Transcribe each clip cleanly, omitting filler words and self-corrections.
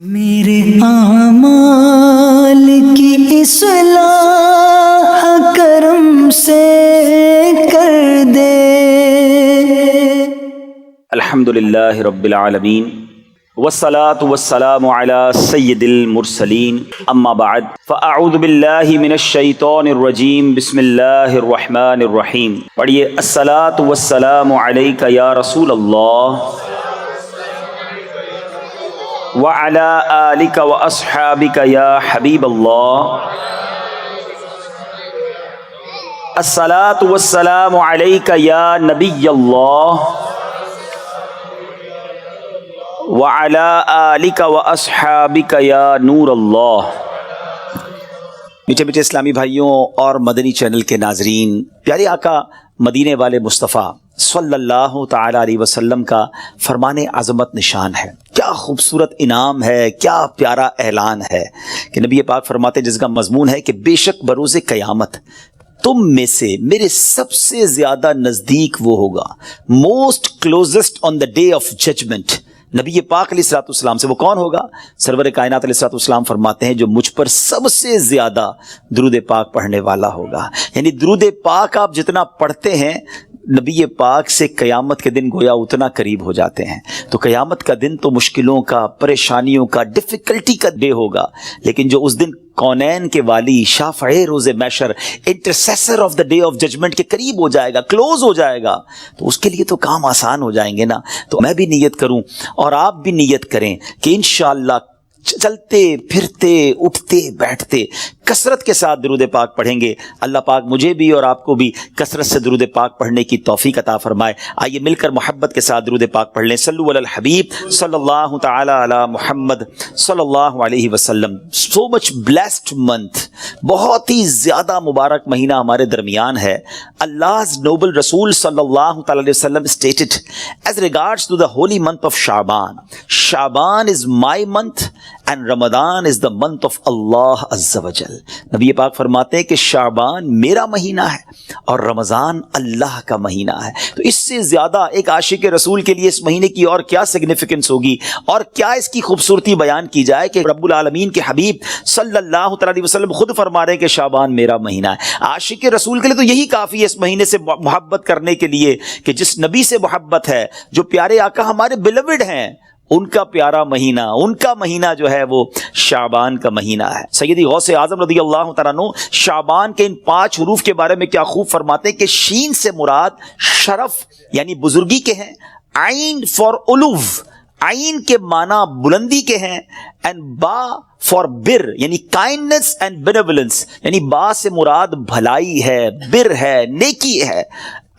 میرے اعمال کی اصلاح کرم سے کر دے۔ الحمدللہ رب العالمین والصلاة والسلام علی سید المرسلین اما بعد فاعوذ باللہ من الشیطان الرجیم بسم اللہ الرحمن الرحیم۔ پڑھیے الصلاة والسلام علیک یا رسول اللہ وعلی آلک واصحابک یا حبیب اللہ۔ الصلاة والسلام علیک یا نبی اللہ وعلی آلک واصحابک یا نور اللہ۔ میٹھے میٹھے اسلامی بھائیوں اور مدنی چینل کے ناظرین، پیارے آقا مدینے والے مصطفیٰ صلی اللہ تعالی علیہ وسلم کا فرمان عظمت نشان ہے۔ کیا خوبصورت انعام ہے، کیا پیارا اعلان ہے کہ نبی پاک فرماتے ہیں، جس کا مضمون ہے کہ بے شک بروز قیامت تم میں سے میرے سب سے زیادہ نزدیک وہ ہوگا، most closest on the day of judgment, نبی پاک علیہ الصلوۃ والسلام سے۔ وہ کون ہوگا؟ سرور کائنات علیہ الصلوۃ والسلام فرماتے ہیں جو مجھ پر سب سے زیادہ درود پاک پڑھنے والا ہوگا۔ یعنی درود پاک آپ جتنا پڑھتے ہیں نبی پاک سے قیامت کے دن گویا اتنا قریب ہو جاتے ہیں۔ تو قیامت کا دن تو مشکلوں کا، پریشانیوں کا، ڈیفیکلٹی کا ڈے ہوگا، لیکن جو اس دن کونین کے والی، شافع روز محشر، intercessor of the day of judgement کے قریب ہو جائے گا، کلوز ہو جائے گا، تو اس کے لیے تو کام آسان ہو جائیں گے نا۔ تو میں بھی نیت کروں اور آپ بھی نیت کریں کہ انشاءاللہ چلتے پھرتے اٹھتے بیٹھتے کثرت کے ساتھ درود پاک پڑھیں گے۔ اللہ پاک مجھے بھی اور آپ کو بھی کثرت سے درود پاک پڑھنے کی توفیق عطا فرمائے۔ آئیے مل کر محبت کے ساتھ درود پاک پڑھ لیں۔ صلو علی الحبیب صلی اللہ تعالی علی محمد صلی اللہ علیہ وسلم۔ سو مچ بلیسڈ منتھ، بہت ہی زیادہ مبارک مہینہ ہمارے درمیان ہے۔ Allah's noble رسول صلی اللہ تعالی علیہ وسلم stated as regards to the holy month of Shaban, Shaban is my month and Ramadan is the month of Allah Azza wa Jal۔ نبی پاک فرماتے ہیں کہ شعبان میرا مہینہ ہے اور رمضان اللہ کا مہینہ ہے۔ تو اس سے زیادہ ایک عاشق رسول کے لیے اس مہینے کی اور کیا سگنیفیکنس ہوگی، اور کیا اس کی خوبصورتی بیان کی جائے کہ رب العالمین کے حبیب صلی اللہ تعالی علیہ وسلم خود فرما رہے ہیں کہ شعبان میرا مہینہ ہے۔ عاشق رسول کے لیے تو یہی کافی ہے اس مہینے سے محبت کرنے کے لیے کہ جس نبی سے محبت ہے، جو پیارے آقا ہمارے بیلوڈ ہیں، ان کا پیارا مہینہ، ان کا مہینہ جو ہے وہ شعبان کا مہینہ ہے۔ سیدی غوث اعظم رضی اللہ تعالیٰ عنہ شعبان کے ان 5 حروف کے بارے میں کیا خوب فرماتے ہیں کہ شین سے مراد شرف یعنی بزرگی کے ہیں، عین فار علو، عین کے معنی بلندی کے ہیں، اینڈ با فار بر یعنی کائنڈنس اینڈ بینیولنس، یعنی با سے مراد بھلائی ہے، بر ہے، نیکی ہے،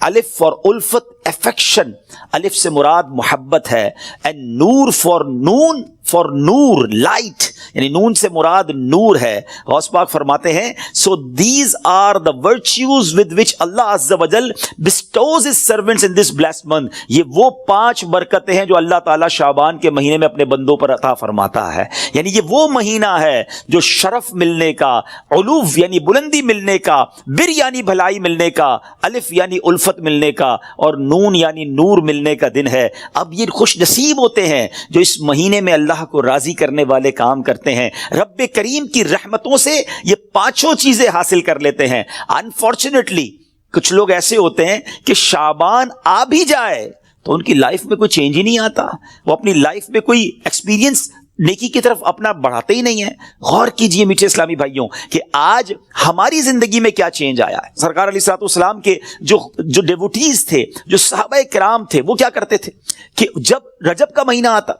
الف فار الفت افیکشن، الف سے مراد محبت ہے، اینڈ نور فار نون فار نور لائٹ، یعنی نون سے مراد نور ہے۔ غوث پاک فرماتے ہیں so these are the virtues with which اللہ عز و جل bestows his servants in this blessed month۔ یہ وہ 5 برکتیں ہیں جو اللہ تعالیٰ شعبان کے مہینے میں اپنے بندوں پر عطا فرماتا ہے۔ یعنی یہ وہ مہینہ ہے جو شرف ملنے کا، علو یعنی بلندی ملنے کا، بر یعنی بھلائی ملنے کا، الف یعنی الفت ملنے کا، اور نون یعنی نور ملنے کا دن ہے۔ اب یہ خوش نصیب ہوتے ہیں جو اس مہینے میں اللہ کو راضی کرنے والے کام کرتے ہیں، رب کریم کی رحمتوں سے یہ 5 چیزیں حاصل کر لیتے ہیں۔ انفارچونیٹلی کچھ لوگ ایسے ہوتے ہیں کہ شعبان آ بھی جائے تو ان کی لائف میں کوئی چینج ہی نہیں آتا، وہ اپنی لائف میں کوئی ایکسپیرینس نیکی کی طرف اپنا بڑھاتے ہی نہیں ہیں۔ غور کیجئے میٹھے اسلامی بھائیوں کہ آج ہماری زندگی میں کیا چینج آیا ہے۔ سرکار علیہ الصلوۃ والسلام کے جو ڈیوٹیز تھے، جو صحابہ کرام تھے، وہ کیا کرتے تھے کہ جب رجب کا مہینہ آتا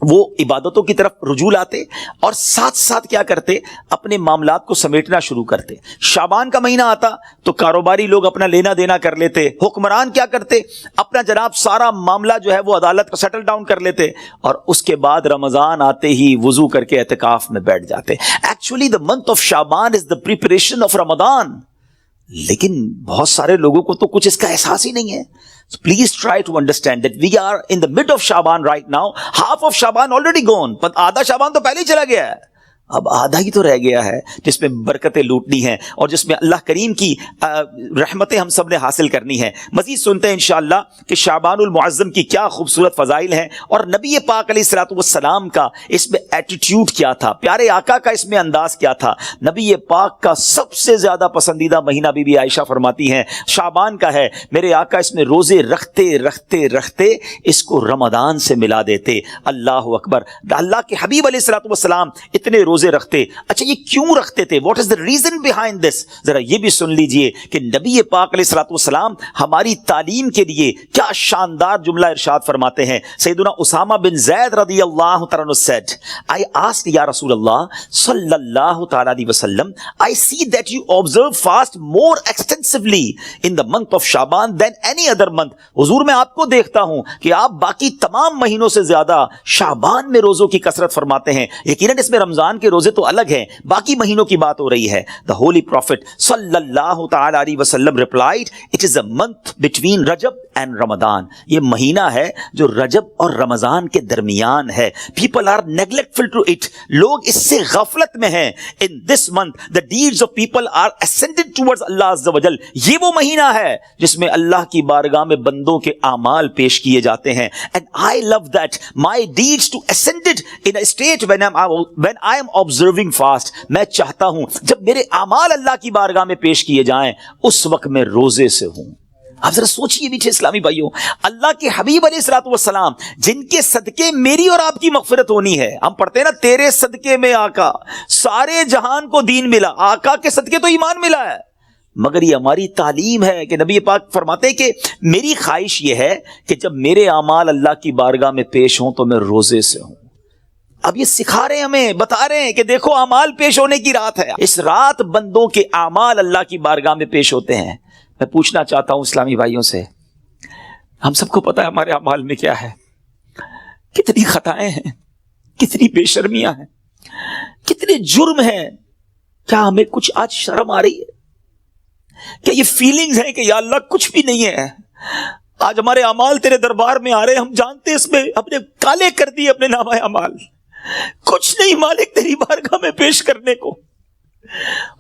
وہ عبادتوں کی طرف رجوع لاتے اور ساتھ ساتھ کیا کرتے، اپنے معاملات کو سمیٹنا شروع کرتے۔ شعبان کا مہینہ آتا تو کاروباری لوگ اپنا لینا دینا کر لیتے، حکمران کیا کرتے، اپنا جناب سارا معاملہ جو ہے وہ عدالت کا سیٹل ڈاؤن کر لیتے، اور اس کے بعد رمضان آتے ہی وضو کر کے اعتکاف میں بیٹھ جاتے۔ Actually the month of Shaban is the preparation of Ramadan, لیکن بہت سارے لوگوں کو تو کچھ اس کا احساس ہی نہیں ہے۔ So please try to understand that we are in the mid of Shaban right now. Half of Shaban already gone. But آدھا شعبان تو پہلے ہی چلا گیا ہے۔ اب آدھا ہی تو رہ گیا ہے جس میں برکتیں لوٹنی ہیں اور جس میں اللہ کریم کی رحمتیں ہم سب نے حاصل کرنی ہیں. مزید سنتے ہیں انشاءاللہ کہ شعبان المعظم کی کیا خوبصورت فضائل ہیں اور نبی پاک علیہ الصلوۃ والسلام کا اس میں ایٹیٹیوڈ کیا تھا, پیارے آقا کا اس میں انداز کیا تھا. نبی پاک کا سب سے زیادہ پسندیدہ مہینہ بی بی عائشہ فرماتی ہیں شعبان کا ہے. میرے آقا اس میں روزے رکھتے رکھتے رکھتے اس کو رمضان سے ملا دیتے. اللہ اکبر. اللہ کے حبیب علیہ الصلوۃ والسلام اتنے روزے رکھتے. اچھا یہ کیوں رکھتے تھے؟ What is the reason behind this? ذرا یہ بھی سن لیجئے کہ نبی پاک علیہ الصلوۃ والسلام ہماری تعلیم کے لیے کیا شاندار جملہ ارشاد فرماتے ہیں. سیدنا اسامہ بن زید رضی اللہ تعالیٰ عنہ said, I asked یا رسول اللہ صلی اللہ تعالیٰ علیہ وسلم, I see that you observe fast more extensively in the month of Shaban than any other month. حضور میں آپ کو دیکھتا ہوں کہ آپ باقی تمام مہینوں سے زیادہ شعبان میں روزوں کی کثرت فرماتے ہیں. یقیناً اس میں رمضان کے روزے تو الگ ہیں, باقی مہینوں کی بات ہو رہی ہے. The Holy Prophet صلی اللہ تعالیٰ علیہ وسلم replied, it is a month between Rajab and Ramadan. یہ مہینہ ہے جو رجب اور رمضان کے درمیان ہے. People are neglectful to it. لوگ اس سے غفلت میں ہیں. In this month the deeds of people are ascended towards Allah Azza wa Jal. یہ وہ مہینہ ہے جس میں اللہ کی بارگاہ میں بندوں کے اعمال پیش کیے جاتے ہیں. And I love that my deeds to ascended in a state when I am observing fast. میں چاہتا ہوں جب میرے اعمال اللہ کی بارگاہ میں پیش کیے جائیں اس وقت میں روزے سے ہوں. آپ ذرا سوچئے میٹھے اسلامی بھائیوں, اللہ کے حبیب علیہ الصلوۃ والسلام جن کے صدقے میری اور آپ کی مغفرت ہونی ہے. ہم پڑھتے ہیں نا تیرے صدقے میں آقا سارے جہان کو دین ملا. آقا کے صدقے تو ایمان ملا ہے, مگر یہ ہماری تعلیم ہے کہ نبی پاک فرماتے ہیں کہ میری خواہش یہ ہے کہ جب میرے اعمال اللہ کی بارگاہ میں پیش ہوں تو میں روزے سے ہوں. اب یہ سکھا رہے ہیں ہمیں, بتا رہے ہیں کہ دیکھو اعمال پیش ہونے کی رات ہے. اس رات بندوں کے اعمال اللہ کی بارگاہ میں پیش ہوتے ہیں. میں پوچھنا چاہتا ہوں اسلامی بھائیوں سے, ہم سب کو پتا ہے ہمارے اعمال میں کیا ہے, کتنی خطائیں ہیں, کتنی بے شرمیاں ہیں, کتنے جرم ہیں. کیا ہمیں کچھ آج شرم آ رہی ہے؟ کیا یہ فیلنگز ہیں کہ یا اللہ کچھ بھی نہیں ہے؟ آج ہمارے اعمال تیرے دربار میں آ رہے ہیں, ہم جانتے اس میں اپنے کالے کر دیے اپنے نامہ اعمال, کچھ نہیں مالک تیری بارگاہ میں پیش کرنے کو.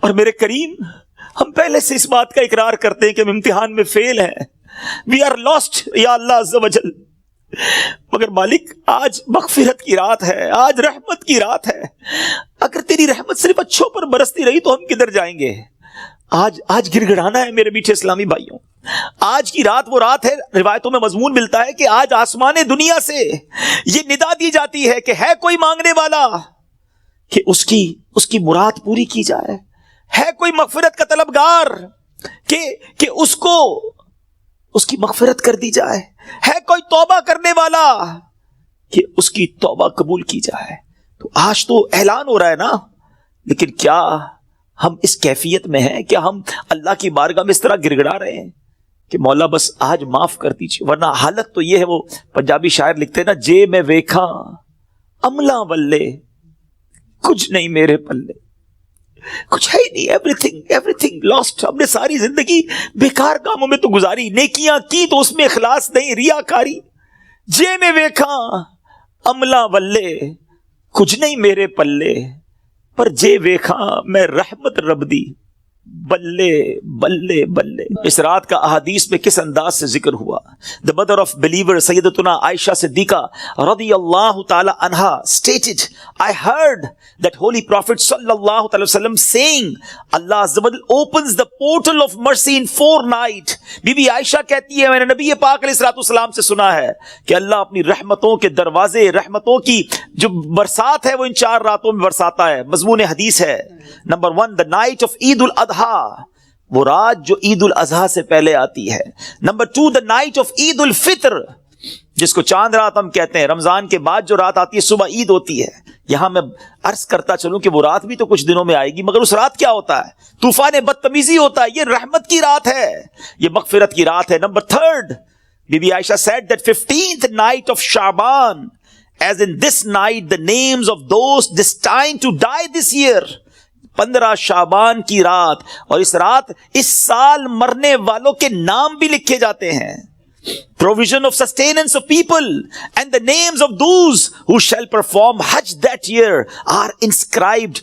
اور میرے کریم ہم پہلے سے اس بات کا اقرار کرتے ہیں کہ ہم امتحان میں فیل ہیں, وی آر لاسٹ یا اللہ عز و جل. مگر مالک آج مغفرت کی رات ہے, آج رحمت کی رات ہے. اگر تیری رحمت صرف اچھوں پر برستی رہی تو ہم کدھر جائیں گے؟ آج گڑ گڑانا ہے میرے میٹھے اسلامی بھائیوں. آج کی رات وہ رات ہے, روایتوں میں مضمون ملتا ہے کہ آج آسمان دنیا سے یہ ندا دی جاتی ہے کہ ہے کوئی مانگنے والا کہ اس کی مراد پوری کی جائے. ہے کوئی مغفرت کا طلبگار کہ اس کو اس کی مغفرت کر دی جائے. ہے کوئی توبہ کرنے والا کہ اس کی توبہ قبول کی جائے. تو آج تو اعلان ہو رہا ہے نا, لیکن کیا ہم اس کیفیت میں ہیں؟ کیا ہم اللہ کی بارگاہ میں اس طرح گڑ گڑا رہے ہیں کہ مولا بس آج معاف کر دیجیے؟ ورنہ حالت تو یہ ہے, وہ پنجابی شاعر لکھتے ہیں نا, جے میں ویکھا عملہ بلے کچھ نہیں میرے پلے, کچھ ہے ہی نہیں, ایوری تھنگ لاسٹ. ہم نے ساری زندگی بیکار کاموں میں تو گزاری, نیکیاں کی تو اس میں اخلاص نہیں, ریاکاری. جے میں ویکھا عملہ بلے کچھ نہیں میرے پلے, پر جے ویکھا میں رحمت رب دی بلے بلے بلے. اس رات کا احادیث میں کس انداز سے ذکر ہوا. The mother of believer سیدتنا عائشہ صدیقہ رضی اللہ تعالی عنہا stated, I heard that holy prophet صلی اللہ تعالی وسلم saying, Allah Azza wa Jal opens the portal of mercy in 4 nights. بی بی عائشہ کہتی ہے میں نے نبی پاک علیہ الصلوۃ والسلام سے سنا ہے کہ اللہ اپنی رحمتوں کے دروازے, رحمتوں کی جو برسات ہے وہ ان 4 راتوں میں برساتا ہے. مضمون حدیث ہے نمبر 1 the night of عید الاضحیٰ, وہ رات جو عید الاضحیٰ سے پہلے آتی ہے. نمبر 2 the night of عید الفطر, جس کو چاند رات ہم کہتے ہیں. رمضان کے بعد جو رات آتی ہے صبح عید ہوتی ہے. یہاں میں عرض کرتا چلوں کہ وہ رات بھی تو کچھ دنوں میں آئے گی, مگر اس رات کیا ہوتا ہے؟ طوفان بدتمیزی ہوتا ہے. یہ رحمت کی رات ہے, یہ مغفرت کی رات ہے. Number 3 be be Ayesha said that 15th night of Shaban, as in this night the names of those destined to die this year. 15 شعبان کی رات, اور اس رات اس سال مرنے والوں کے نام بھی لکھے جاتے ہیں. provision of sustenance of people, and the names of those who shall perform Hajj that year are inscribed.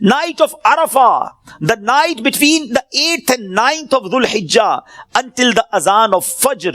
night of Arafah, the night between the 8th and 9th of Dhul Hijjah until the azan of Fajr.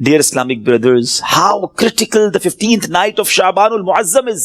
Dear Islamic brothers, how critical the 15th night of Sha'ban al-Mu'azzam is.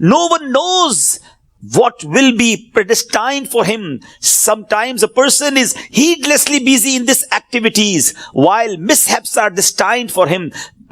No one knows what will be predestined for him. Sometimes a person is heedlessly busy in these activities while mishaps are destined for him.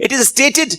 It is stated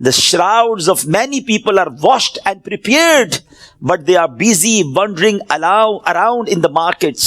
the shrouds of many people are washed and prepared, but they are busy wandering around in the markets.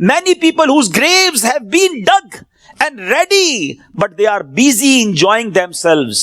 many people whose graves have been dug and ready, but they are busy enjoying themselves.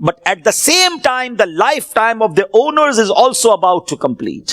but at the same time the lifetime of the owners is also about to complete.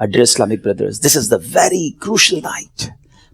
Dear Islamic brothers, this is the very crucial night.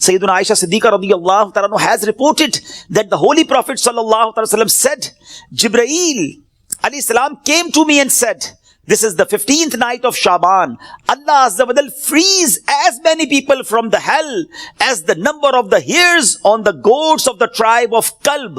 Sayyiduna Aisha Siddiqa radiyallahu ta'ala anha has reported that the Holy Prophet sallallahu alaihi wasallam said, Jibreel alayhi salam came to me and said, this is the 15th night of Sha'ban. Allah Azza wa Jal frees as many people from the hell as the number of the hairs on the goats of the tribe of Kalb.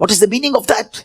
What is the meaning of that?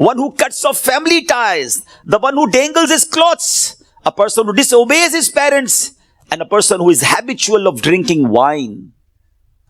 one who cuts off family ties, the one who dangles his clothes, a person who disobeys his parents, and a person who is habitual of drinking wine.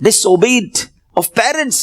disobeyed of parents,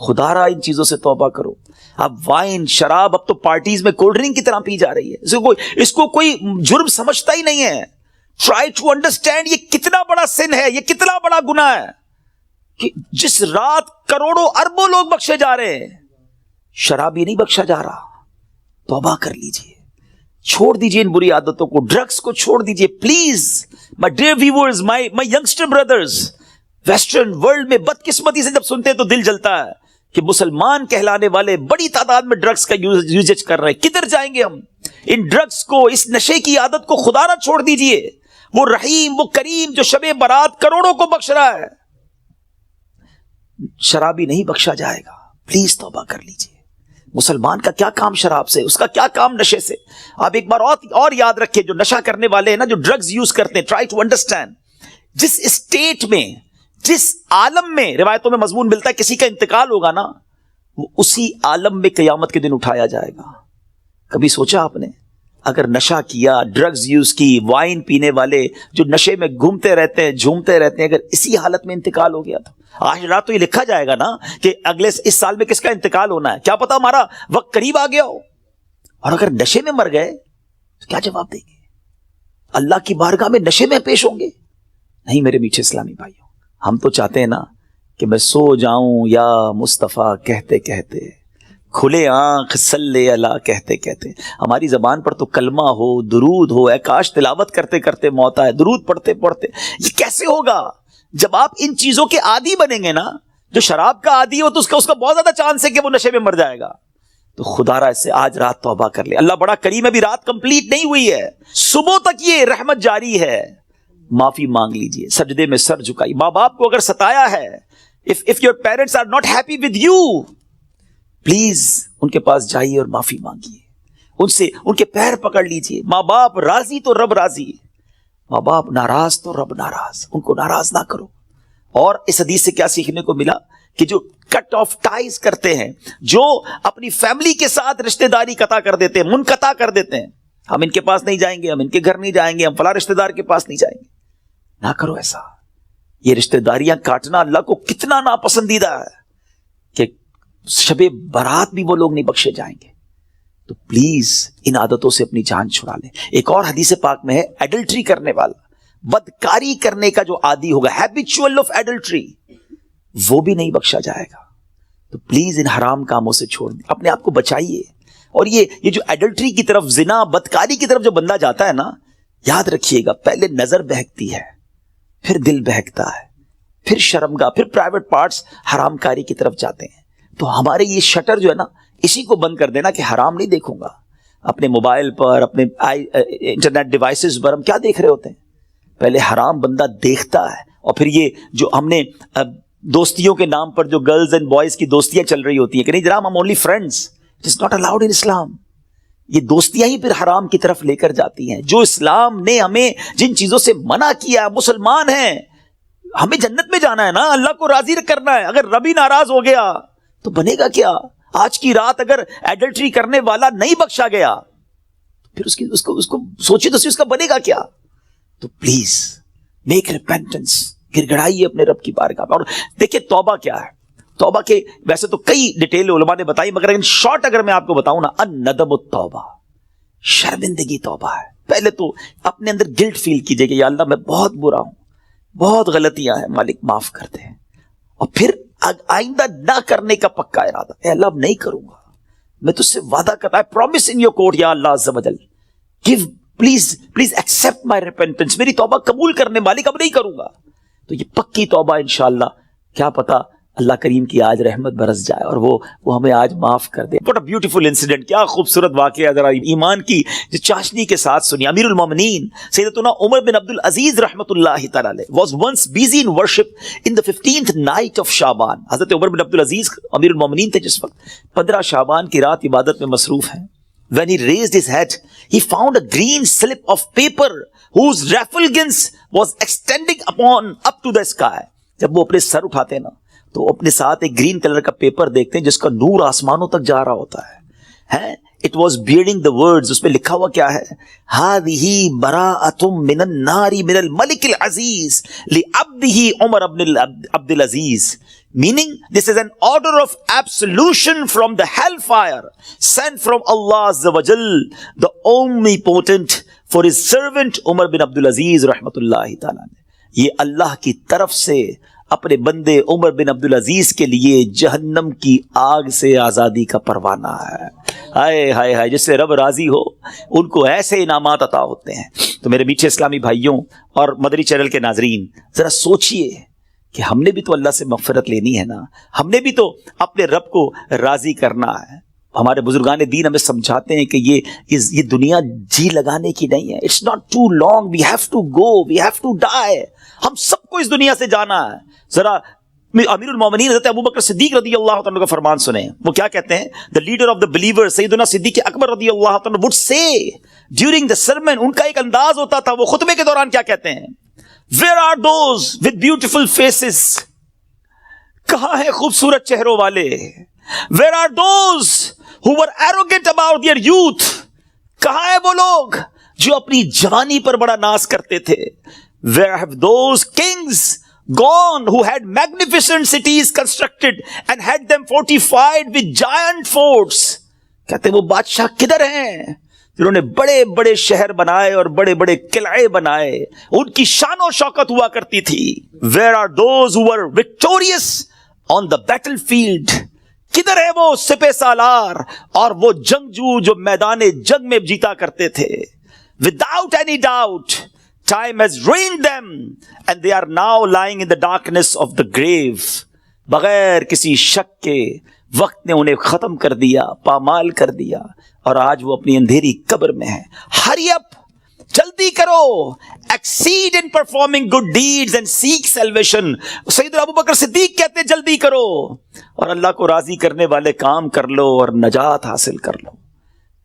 خدا را ان چیزوں سے توبہ کرو. اب وائن شراب اب تو پارٹیز میں کولڈ ڈرنک کی طرح پی جا رہی ہے, اس کو کوئی جرم سمجھتا ہی نہیں ہے. ٹرائی ٹو انڈرسٹینڈ یہ کتنا بڑا سن ہے, یہ کتنا بڑا گناہ ہے کہ جس رات کروڑوں اربوں لوگ بخشے جا رہے ہیں, شرابی نہیں بخشا جا رہا. توبہ کر لیجئے, چھوڑ دیجئے ان بری عادتوں کو, ڈرگز کو چھوڑ دیجئے please. My dear viewers, my youngster brothers, western world میں بدقسمتی سے جب سنتے ہیں تو دل جلتا ہے کہ مسلمان کہلانے والے بڑی تعداد میں ڈرگز کا یوزیج کر رہے ہیں. کدھر جائیں گے ہم؟ ان ڈرگز کو, اس نشے کی عادت کو خدا نہ چھوڑ دیجئے. وہ رحیم, وہ کریم جو شب برات کروڑوں کو بخش رہا ہے, شرابی نہیں بخشا جائے گا. پلیز توبہ کر لیجئے. مسلمان کا کیا کام شراب سے, اس کا کیا کام نشے سے. آپ ایک بار اور یاد رکھیں, جو نشہ کرنے والے ہیں نا, جو ڈرگز یوز کرتے ہیں, ٹرائی ٹو انڈرسٹینڈ جس اسٹیٹ میں, جس عالم میں روایتوں میں مضمون ملتا ہے کسی کا انتقال ہوگا نا, وہ اسی عالم میں قیامت کے دن اٹھایا جائے گا. کبھی سوچا آپ نے, اگر نشہ کیا, ڈرگز یوز کی, وائن پینے والے جو نشے میں گھومتے رہتے ہیں, جھومتے رہتے ہیں, اگر اسی حالت میں انتقال ہو گیا تو آج رات تو یہ لکھا جائے گا نا کہ اگلے اس سال میں کس کا انتقال ہونا ہے, کیا پتا ہمارا وقت قریب آ گیا ہو. اور اگر نشے میں مر گئے تو کیا جواب دیں گے؟ اللہ کی بارگاہ میں نشے میں پیش ہوں گے؟ نہیں میرے میٹھے اسلامی بھائیوں, ہم تو چاہتے ہیں نا کہ میں سو جاؤں یا مصطفیٰ کہتے کہتے, کھلے آنکھ صلی اللہ کہتے کہتے. ہماری زبان پر تو کلمہ ہو, درود ہو, اے کاش تلاوت کرتے کرتے موت آئے, درود پڑھتے پڑھتے. یہ کیسے ہوگا جب آپ ان چیزوں کے عادی بنیں گے نا؟ جو شراب کا عادی ہو تو اس کا بہت زیادہ چانس ہے کہ وہ نشے میں مر جائے گا. تو خدا را اس سے آج رات توبہ کر لے. اللہ بڑا کریم ہے, ابھی رات کمپلیٹ نہیں ہوئی ہے, صبح تک یہ رحمت جاری ہے. معافی مانگ لیجئے, سجدے میں سر جھکائی. ماں باپ کو اگر ستایا ہے, if your parents are not happy with you, please ان کے پاس جائیے اور معافی مانگیے, ان کے پیر پکڑ لیجئے. ماں باپ راضی تو رب راضی, ماں باپ ناراض تو رب ناراض, ان کو ناراض نہ کرو. اور اس حدیث سے کیا سیکھنے کو ملا کہ جو کٹ آف ٹائز کرتے ہیں, جو اپنی فیملی کے ساتھ رشتہ داری قطع کر دیتے ہیں, منقطع کر دیتے ہیں, ہم ان کے پاس نہیں جائیں گے, ہم ان کے گھر نہیں جائیں گے, ہم فلاں رشتہ دار کے پاس نہیں جائیں گے, نہ کرو ایسا. یہ رشتہ داریاں کاٹنا اللہ کو کتنا ناپسندیدہ ہے کہ شب برات بھی وہ لوگ نہیں بخشے جائیں گے. تو پلیز ان عادتوں سے اپنی جان چھڑا لیں. ایک اور حدیث پاک میں ہے, ایڈلٹری کرنے والا, بدکاری کرنے کا جو عادی ہوگا, ہیبیچول آف ایڈلٹری, وہ بھی نہیں بخشا جائے گا. تو پلیز ان حرام کاموں سے چھوڑ دیں, اپنے آپ کو بچائیے. اور یہ جو ایڈلٹری کی طرف, زنا, بدکاری کی طرف جو بندہ جاتا ہے نا, یاد رکھیے گا پہلے نظر بہکتی ہے, پھر دل بہکتا ہے, پھر شرمگاہ, پھر پرائیویٹ پارٹس حرام کاری کی طرف جاتے ہیں. تو ہمارے یہ شٹر جو ہے نا, اسی کو بند کر دینا کہ حرام نہیں دیکھوں گا. اپنے موبائل پر, اپنے انٹرنیٹ ڈیوائسز پر ہم کیا دیکھ رہے ہوتے ہیں؟ پہلے حرام بندہ دیکھتا ہے, اور پھر یہ جو ہم نے دوستیوں کے نام پر جو گرلز اینڈ بوائز کی دوستیاں چل رہی ہوتی ہیں کہ نہیں جناب ہم only friends, it is not allowed in Islam. یہ دوستیاں ہی پھر حرام کی طرف لے کر جاتی ہیں. جو اسلام نے ہمیں جن چیزوں سے منع کیا, مسلمان ہیں, ہمیں جنت میں جانا ہے نا, اللہ کو راضی کرنا ہے. اگر رب ہی ناراض ہو گیا تو بنے گا کیا؟ آج کی رات اگر ایڈلٹری کرنے والا نہیں بخشا گیا پھر اس کو سوچی تو اس کا بنے گا کیا؟ تو پلیز میک ریپینٹنس, گر گڑائیے اپنے رب کی بارگاہ میں. اور دیکھیں توبہ کیا ہے. توبہ کے ویسے تو کئی ڈیٹیل علماء نے بتائی, مگر ان شارٹ اگر میں آپ کو بتاؤں نا, الندم التوبہ, شرمندگی توبہ ہے. پہلے تو اپنے اندر گلٹ فیل کیجئے کہ یا اللہ میں بہت برا ہوں, بہت غلطیاں ہیں, مالک معاف کر دے. اور پھر آئندہ نہ کرنے کا پکا ارادہ, اے اللہ اب نہیں کروں گا, میں تجھ سے وعدہ کرتا, I promise in your court یا اللہ عز و جل, give please accept my repentance, میری توبہ قبول کرنے مالک اب نہیں کروں گا. تو یہ پکی توبہ انشاءاللہ, کیا پتا اللہ کریم کی آج رحمت برس جائے اور وہ ہمیں آج معاف کر دے. What a beautiful incident, کیا خوبصورت واقعہ, ذرا ایمان کی جو چاشنی کے ساتھ سنی. امیر المومنین سیدتنا عمر بن عبد العزیز رحمۃ اللہ تعالی علیہ was once busy in worship in the 15th night of شعبان. حضرت عمر بن عبد العزیز امیر المومنین تھے جس وقت 15 شعبان کی رات عبادت میں مصروف ہیں. When he raised his head, he found a green slip of paper whose refulgence was extending up to the sky. جب وہ اپنے سر اٹھاتے ہیں نا تو اپنے ساتھ ایک گرین کلر کا پیپر دیکھتے ہیں جس کا نور آسمانوں تک جا رہا ہوتا ہے. It was bearing the words. اس میں لکھا ہوا کیا ہے؟ هذه براءة من النار من الملك العزيز لعبده عمر بن عبد العزيز. Meaning, this is an order of absolution from the hellfire sent from Allah Azza wa Jal, the omnipotent, for his servant Umar bin Abdul Aziz rahmatullahi ta'ala. یہ اللہ کی طرف سے اپنے بندے عمر بن عبدالعزیز کے لیے جہنم کی آگ سے آزادی کا پروانہ ہے. ہائے ہائے ہائے، جس سے رب راضی ہو ان کو ایسے انعامات عطا ہوتے ہیں. تو میرے میٹھے اسلامی بھائیوں اور مدنی چینل کے ناظرین، ذرا سوچئے کہ ہم نے بھی تو اللہ سے مغفرت لینی ہے نا، ہم نے بھی تو اپنے رب کو راضی کرنا ہے. ہمارے بزرگان دین ہمیں سمجھاتے ہیں کہ یہ دنیا جی لگانے کی نہیں ہے. It's not too long, we have to go, we have to die. ہم سب کو اس دنیا سے جانا ہے. ذرا امیر المومنین حضرت ابوبکر صدیق رضی اللہ عنہ کا فرمان سنیں. وہ کیا کہتے ہیں؟ the leader of the believers سیدنا صدیق اکبر رضی اللہ عنہ would say during the sermon، ان کا ایک انداز ہوتا تھا، وہ خطبے کے دوران کیا کہتے ہیں؟ where are those with beautiful faces، کہاں ہیں خوبصورت چہروں والے؟ where are those who were arrogant about their youth، کہاں ہیں وہ لوگ جو اپنی جوانی پر بڑا ناز کرتے تھے؟ where have those kings gone who had magnificent cities constructed and had them fortified with giant forts؟ کہتے ہیں وہ بادشاہ کدھر ہیں جنہوں نے بڑے بڑے شہر بنائے اور بڑے بڑے قلعے بنائے، ان کی شان و شوکت ہوا کرتی تھی. where are those who were victorious on the battlefield، کدھر ہے وہ سپہ سالار اور وہ جنگجو جو میدان جنگ میں جیتا کرتے تھے؟ without any doubt time has ruined them and they are now lying in the darkness of the grave. بغیر کسی شک کے وقت نے انہیں ختم کر دیا، پامال کر دیا، اور آج وہ اپنی اندھیری قبر میں ہیں. hurry up، جلدی کرو، exceed in performing good deeds and seek salvation. سیدنا ابوبکر صدیق کہتے ہیں جلدی کرو اور اللہ کو راضی کرنے والے کام کر لو اور نجات حاصل کر لو.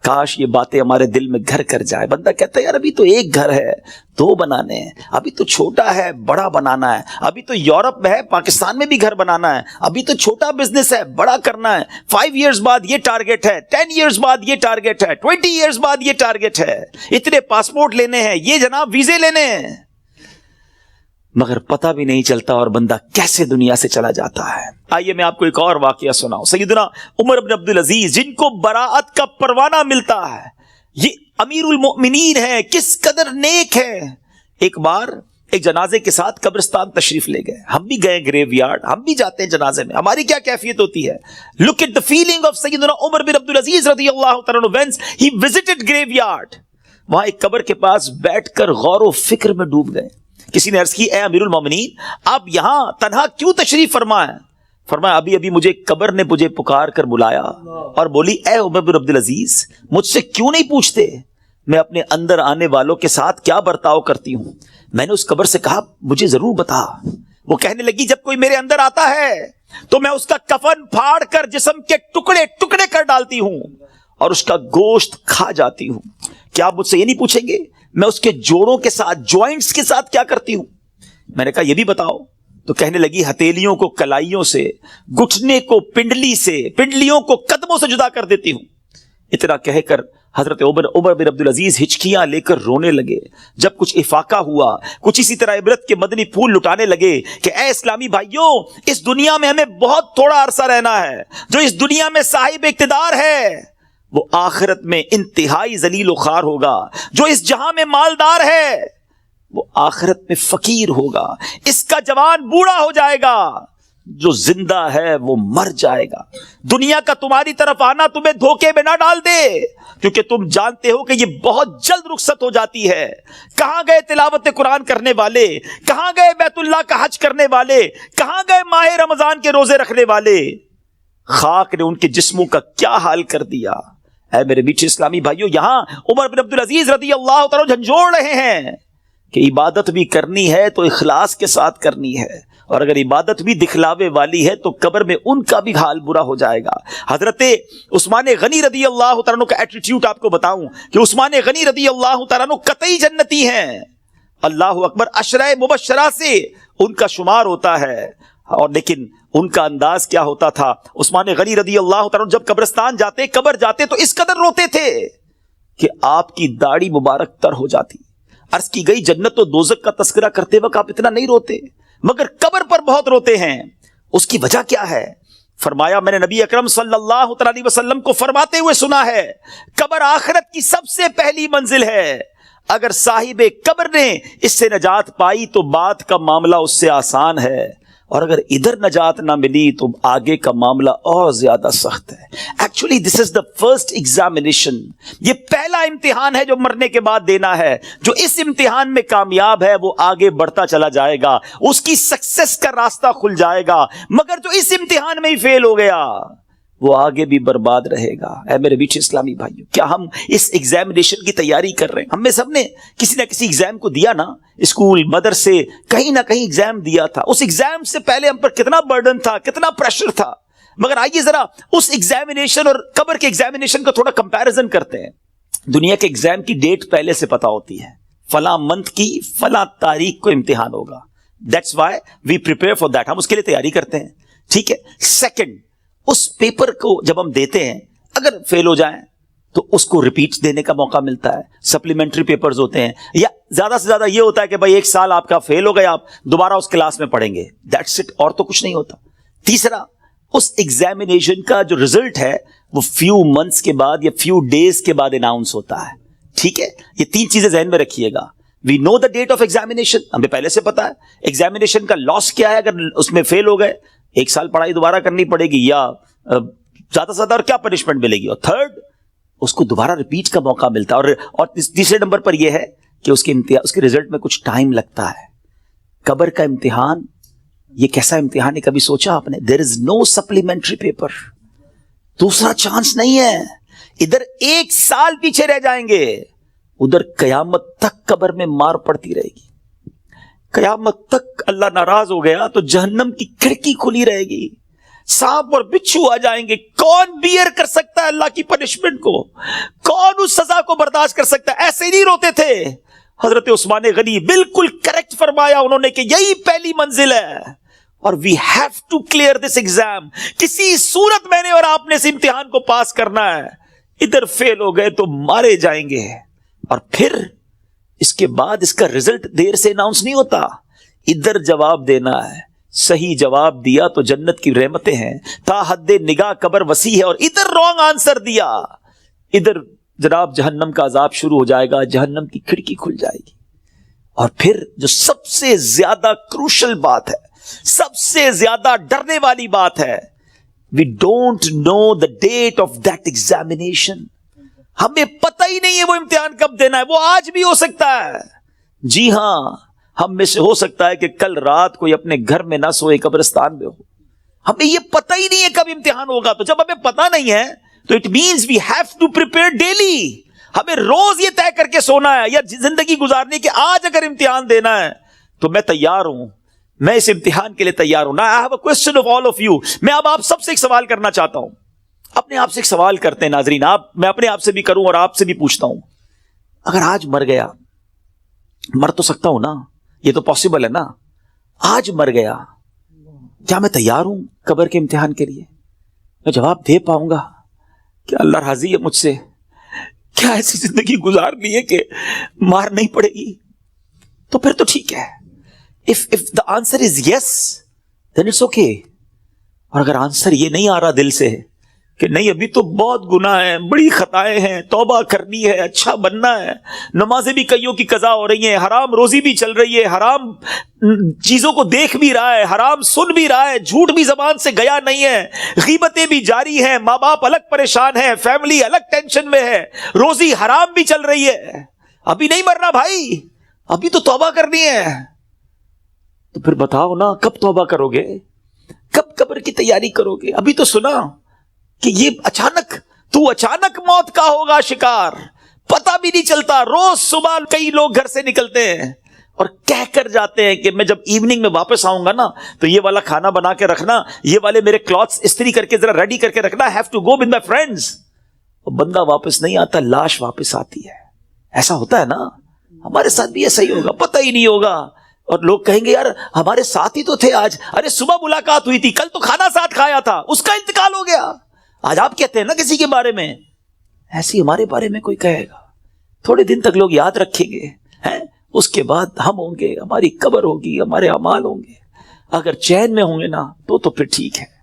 کاش یہ باتیں ہمارے دل میں گھر کر جائے. بندہ کہتا ہے یار ابھی تو ایک گھر ہے، دو بنانے ہیں، ابھی تو چھوٹا ہے بڑا بنانا ہے، ابھی تو یورپ میں ہے پاکستان میں بھی گھر بنانا ہے، ابھی تو چھوٹا بزنس ہے بڑا کرنا ہے، 5 ایئرز بعد یہ ٹارگٹ ہے، 10 ایئرز بعد یہ ٹارگٹ ہے، 20 ایئرز بعد یہ ٹارگٹ ہے، اتنے پاسپورٹ لینے ہیں، یہ جناب ویزے لینے ہیں. مگر پتہ بھی نہیں چلتا اور بندہ کیسے دنیا سے چلا جاتا ہے. آئیے میں آپ کو ایک اور واقعہ سناؤں. سیدنا عمر بن عبدالعزیز جن کو براءت کا پروانہ ملتا ہے، یہ امیر المؤمنین ہے، کس قدر نیک ہے. ایک بار ایک جنازے کے ساتھ قبرستان تشریف لے گئے. ہم بھی گئے گریو یارڈ، ہم بھی جاتے ہیں جنازے میں، ہماری کیا کیفیت ہوتی ہے. Look at the feeling of سیدنا عمر بن عبدالعزیز رضی اللہ تعالیٰ عنہ when he visited گریو یارڈ. وہاں ایک قبر کے پاس بیٹھ کر غور و فکر میں ڈوب گئے. کسی نے عرض کی اے امیر المومنین آپ یہاں تنہا کیوں تشریف فرمائے؟ فرمایا ابھی مجھے قبر نے مجھے پکار کر بلایا اور بولی اے عمر بن عبدالعزیز مجھ سے کیوں نہیں پوچھتے میں اپنے اندر آنے والوں کے ساتھ کیا برتاؤ کرتی ہوں. میں نے اس قبر سے کہا مجھے ضرور بتا. وہ کہنے لگی جب کوئی میرے اندر آتا ہے تو میں اس کا کفن پھاڑ کر جسم کے ٹکڑے ٹکڑے کر ڈالتی ہوں اور اس کا گوشت کھا جاتی ہوں. کیا آپ مجھ سے یہ نہیں پوچھیں گے میں اس کے جوڑوں کے ساتھ جوائنٹس کے ساتھ کیا کرتی ہوں؟ میں نے کہا یہ بھی بتاؤ. تو کہنے لگی ہتھیلیوں کو کلائیوں سے، گھٹنے کو پنڈلی سے، پنڈلیوں کو قدموں سے جدا کر دیتی ہوں. اتنا کہہ کر حضرت عمر بن عبدالعزیز ہچکیاں لے کر رونے لگے. جب کچھ افاقہ ہوا، کچھ اسی طرح عبرت کے مدنی پھول لٹانے لگے کہ اے اسلامی بھائیوں اس دنیا میں ہمیں بہت تھوڑا عرصہ رہنا ہے. جو اس دنیا میں صاحب اقتدار ہے وہ آخرت میں انتہائی ذلیل و خوار ہوگا. جو اس جہاں میں مالدار ہے وہ آخرت میں فقیر ہوگا. اس کا جوان بوڑھا ہو جائے گا، جو زندہ ہے وہ مر جائے گا. دنیا کا تمہاری طرف آنا تمہیں دھوکے میں نہ ڈال دے، کیونکہ تم جانتے ہو کہ یہ بہت جلد رخصت ہو جاتی ہے. کہاں گئے تلاوت قرآن کرنے والے؟ کہاں گئے بیت اللہ کا حج کرنے والے؟ کہاں گئے ماہ رمضان کے روزے رکھنے والے؟ خاک نے ان کے جسموں کا کیا حال کر دیا. اے میرے میٹھے اسلامی بھائیوں یہاں عمر بن عبدالعزیز رضی اللہ تعالیٰ جھنجھوڑ رہے ہیں کہ عبادت بھی کرنی ہے تو اخلاص کے ساتھ کرنی ہے، اور اگر عبادت بھی دکھلاوے والی ہے تو قبر میں ان کا بھی حال برا ہو جائے گا. حضرت عثمان غنی رضی اللہ تعالیٰ عنہ کا ایٹیٹیوڈ آپ کو بتاؤں کہ عثمان غنی رضی اللہ تعالیٰ عنہ قطعی جنتی ہیں. اللہ اکبر، عشرہ مبشرہ سے ان کا شمار ہوتا ہے. اور لیکن ان کا انداز کیا ہوتا تھا. عثمان غنی رضی اللہ تعالیٰ جب قبرستان جاتے, قبر جاتے تو اس قدر روتے تھے کہ آپ کی داڑھی مبارک تر ہو جاتی. عرض کی گئی جنت و دوزخ کا تذکرہ کرتے وقت آپ اتنا نہیں روتے, مگر قبر پر بہت روتے ہیں. اس کی وجہ کیا ہے؟ فرمایا میں نے نبی اکرم صلی اللہ علیہ وسلم کو فرماتے ہوئے سنا ہے, قبر آخرت کی سب سے پہلی منزل ہے. اگر صاحب قبر نے اس سے نجات پائی تو بعد کا معاملہ اس سے آسان ہے, اور اگر ادھر نجات نہ ملی تو آگے کا معاملہ اور زیادہ سخت ہے. Actually this is the first examination. یہ پہلا امتحان ہے جو مرنے کے بعد دینا ہے. جو اس امتحان میں کامیاب ہے وہ آگے بڑھتا چلا جائے گا, اس کی سکسیس کا راستہ کھل جائے گا. مگر جو اس امتحان میں ہی فیل ہو گیا وہ آگے بھی برباد رہے گا. اے میرے بیچ اسلامی بھائیو, کیا ہم اس ایگزامینیشن کی تیاری کر رہے ہیں؟ ہم میں سب نے کسی نہ کسی ایگزام کو دیا نا, اسکول مدرسے کہیں نہ کہیں ایگزام دیا تھا. اس ایگزام سے پہلے ہم پر کتنا برڈن تھا, کتنا پریشر تھا. مگر آئیے ذرا اس ایگزامینیشن اور قبر کے ایگزامینیشن کا تھوڑا کمپیریزن کرتے ہیں. دنیا کے ایگزام کی ڈیٹ پہلے سے پتا ہوتی ہے, فلاں منتھ کی فلاں تاریخ کو امتحان ہوگا. That's why we prepare for that. ہم اس کے لیے تیاری کرتے ہیں, ٹھیک ہے. سیکنڈ, اس پیپر کو جب ہم دیتے ہیں اگر فیل ہو جائیں تو اس کو ریپیٹ دینے کا موقع ملتا ہے. سپلیمنٹری پیپرز ہوتے ہیں, یا زیادہ سے زیادہ یہ ہوتا ہے کہ بھائی ایک سال آپ کا فیل ہو گیا, آپ دوبارہ اس کلاس میں پڑھیں گے. دیٹس اٹ, اور تو کچھ نہیں ہوتا. تیسرا, اس ایگزامینیشن کا جو ریزلٹ ہے وہ فیو منتھس کے بعد یا فیو ڈیز کے بعد اناؤنس ہوتا ہے, ٹھیک ہے. یہ تین چیزیں ذہن میں رکھیے گا. وی نو دا ڈیٹ آف ایگزامینیشن, ہمیں پہلے سے پتا ہے. ایگزامینیشن کا لاس کیا ہے اگر اس میں فیل ہو گئے, ایک سال پڑھائی دوبارہ کرنی پڑے گی, یا زیادہ سے زیادہ اور کیا پنشمنٹ ملے گی. اور تھرڈ, اس کو دوبارہ ریپیٹ کا موقع ملتا ہے. اور تیسرے نمبر پر یہ ہے کہ اس کے رزلٹ میں کچھ ٹائم لگتا ہے. قبر کا امتحان یہ کیسا امتحان ہے, کبھی سوچا آپ نے؟ دیر از نو سپلیمنٹری پیپر, دوسرا چانس نہیں ہے. ادھر ایک سال پیچھے رہ جائیں گے, ادھر قیامت تک قبر میں مار پڑتی رہے گی. قیامت تک اللہ ناراض ہو گیا تو جہنم کی کھڑکی کھلی رہے گی, سانپ اور بچھو آ جائیں گے. کون بیئر کر سکتا ہے اللہ کی پنشمنٹ کو؟ کون اس سزا کو برداشت کر سکتا ہے؟ ایسے نہیں روتے تھے. حضرت عثمان غنی بالکل کریکٹ فرمایا انہوں نے کہ یہی پہلی منزل ہے, اور we have to clear this exam. کسی صورت میں نے اور آپ نے اس امتحان کو پاس کرنا ہے. ادھر فیل ہو گئے تو مارے جائیں گے, اور پھر اس کے بعد اس کا رزلٹ دیر سے اناؤنس نہیں ہوتا. ادھر جواب دینا ہے, صحیح جواب دیا تو جنت کی رحمتیں ہیں, تا حد نگاہ قبر وسیع ہے. اور ادھر رانگ آنسر دیا, ادھر جناب جہنم کا عذاب شروع ہو جائے گا, جہنم کی کھڑکی کھل جائے گی. اور پھر جو سب سے زیادہ کروشل بات ہے, سب سے زیادہ ڈرنے والی بات ہے, we don't know the date of that examination. ہمیں پتہ ہی نہیں ہے وہ امتحان کب دینا ہے. وہ آج بھی ہو سکتا ہے. جی ہاں, ہم میں سے ہو سکتا ہے کہ کل رات کوئی اپنے گھر میں نہ سوئے, قبرستان میں ہو. ہمیں یہ پتہ ہی نہیں ہے کب امتحان ہوگا. تو جب ہمیں پتہ نہیں ہے تو it means we have to prepare daily. ہمیں روز یہ طے کر کے سونا ہے یا زندگی گزارنے کہ آج اگر امتحان دینا ہے تو میں تیار ہوں, میں اس امتحان کے لیے تیار ہوں. نا I have a question of all of you. میں اب آپ سب سے ایک سوال کرنا چاہتا ہوں. اپنے آپ سے ایک سوال کرتے ہیں ناظرین, میں اپنے آپ سے بھی کروں اور آپ سے بھی پوچھتا ہوں. اگر آج مر گیا, مر تو سکتا ہوں نا, یہ تو پاسبل ہے نا. آج مر گیا, کیا میں تیار ہوں قبر کے امتحان کے لیے؟ میں جواب دے پاؤں گا کہ اللہ راضی ہے مجھ سے؟ کیا ایسی زندگی گزارنی ہے کہ مار نہیں پڑے گی؟ تو پھر تو ٹھیک ہے. if the answer is yes then it's okay. اور اگر آنسر یہ نہیں آ رہا دل سے کہ نہیں ابھی تو بہت گناہ ہیں, بڑی خطائیں ہیں, توبہ کرنی ہے, اچھا بننا ہے, نمازیں بھی کئیوں کی قضا ہو رہی ہیں, حرام روزی بھی چل رہی ہے, حرام چیزوں کو دیکھ بھی رہا ہے, حرام سن بھی رہا ہے, جھوٹ بھی زبان سے گیا نہیں ہے, غیبتیں بھی جاری ہیں, ماں باپ الگ پریشان ہیں, فیملی الگ ٹینشن میں ہے, روزی حرام بھی چل رہی ہے, ابھی نہیں مرنا بھائی, ابھی تو توبہ کرنی ہے. تو پھر بتاؤ نا کب توبہ کرو گے, کب قبر کی تیاری کرو گے؟ ابھی تو سنا کہ یہ اچانک موت کا ہوگا شکار, پتہ بھی نہیں چلتا. روز صبح کئی لوگ گھر سے نکلتے ہیں اور کہہ کر جاتے ہیں کہ میں جب ایوننگ میں واپس آؤں گا نا تو یہ والا کھانا بنا کے رکھنا, یہ والے میرے کلوتھس استری کر کے ذرا ریڈی کر کے رکھنا, have to go with my friends. بندہ واپس نہیں آتا, لاش واپس آتی ہے. ایسا ہوتا ہے نا, ہمارے ساتھ بھی ایسا ہی ہوگا. پتہ ہی نہیں ہوگا اور لوگ کہیں گے یار ہمارے ساتھ ہی تو تھے آج, ارے صبح ملاقات ہوئی تھی, کل تو کھانا ساتھ کھایا تھا, اس کا انتقال ہو گیا. آج آپ کہتے ہیں نا کسی کے بارے میں, ایسی ہمارے بارے میں کوئی کہے گا, تھوڑے دن تک لوگ یاد رکھیں گے, اس کے بعد ہم ہوں گے, ہماری قبر ہوگی, ہمارے اعمال ہوں گے. اگر چین میں ہوں گے نا تو پھر ٹھیک ہے.